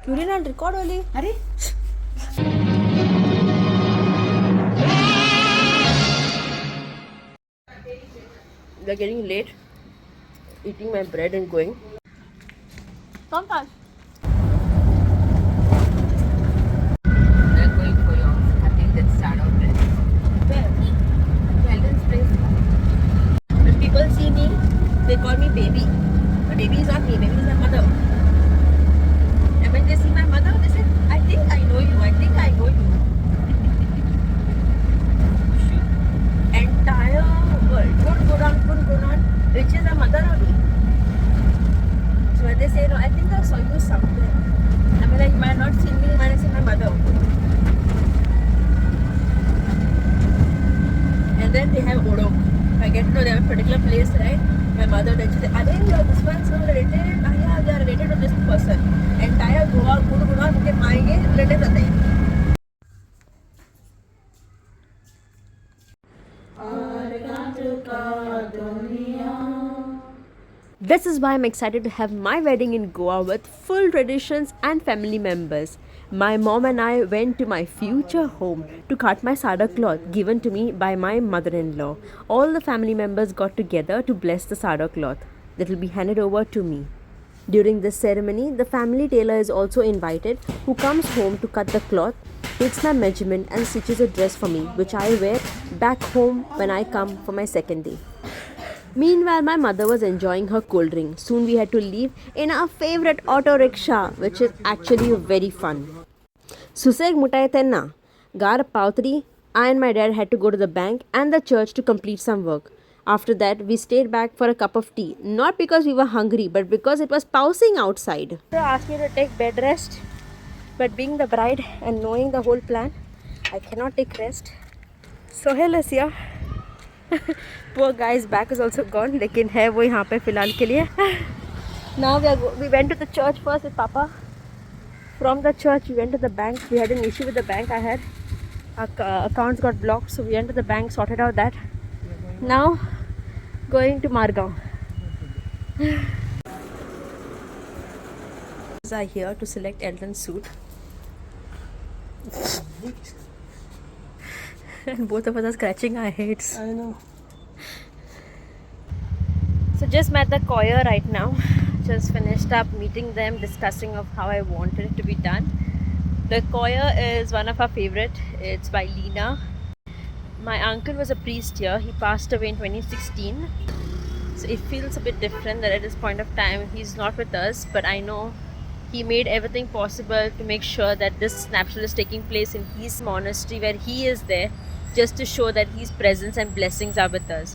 Curin and record only. अरे We are getting late. Eating my bread and going. Come fast. we are going for your, I think that's Saddo place. Where? Helen's place. When people see me, they call me baby. But baby is not me, baby is my mother. And when they see my mother, they say, I think I know you, I think I know you. Entire world, couldn't go down, which is a mother only. So when they say, no, I think I saw you somewhere. I mean, like, you might not see me, you might have seen my mother. And then they have Odo. If I get to know they have a particular place, right? My mother, then she said, I think this one's so related. Ah, yeah, they are related to this person. Entire Goa, Gurgaon, उनके मायके relatives आते हैं. This is why I'm excited to have my wedding in Goa with full traditions and family members. My mom and I went to my future home to cut my Saddo cloth given to me by my mother-in-law. All the family members got together to bless the Saddo cloth that will be handed over to me. During this ceremony, the family tailor is also invited, who comes home to cut the cloth, takes my measurement and stitches a dress for me, which I wear back home when I come for my second day. Meanwhile, my mother was enjoying her cold drink. Soon we had to leave in our favorite auto rickshaw, which is actually very fun. Suseg mutai tenna. Gar pautri, I and my dad had to go to the bank and the church to complete some work. After that, we stayed back for a cup of tea. Not because we were hungry, but because it was pausing outside. They asked me to take bed rest. But being the bride and knowing the whole plan, I cannot take rest. Sohail is here. Poor guy's back is also gone, लेकिन है वो यहाँ पे फिलहाल के लिए. Now we went to the church first with Papa. From the church we went to the bank. We had an issue with the bank. Our accounts got blocked, so we went to the bank, sorted out that. Now going to Margaon. Are here to select Elton's suit. And both of us are scratching our heads. I know. So just met the choir right now. Just finished up meeting them, discussing of how I wanted it to be done. The choir is one of our favorite. It's by Lena. My uncle was a priest here. He passed away in 2016. So it feels a bit different that at this point of time he's not with us. But I know he made everything possible to make sure that this snapshot is taking place in his monastery where he is there, just to show that his presence and blessings are with us.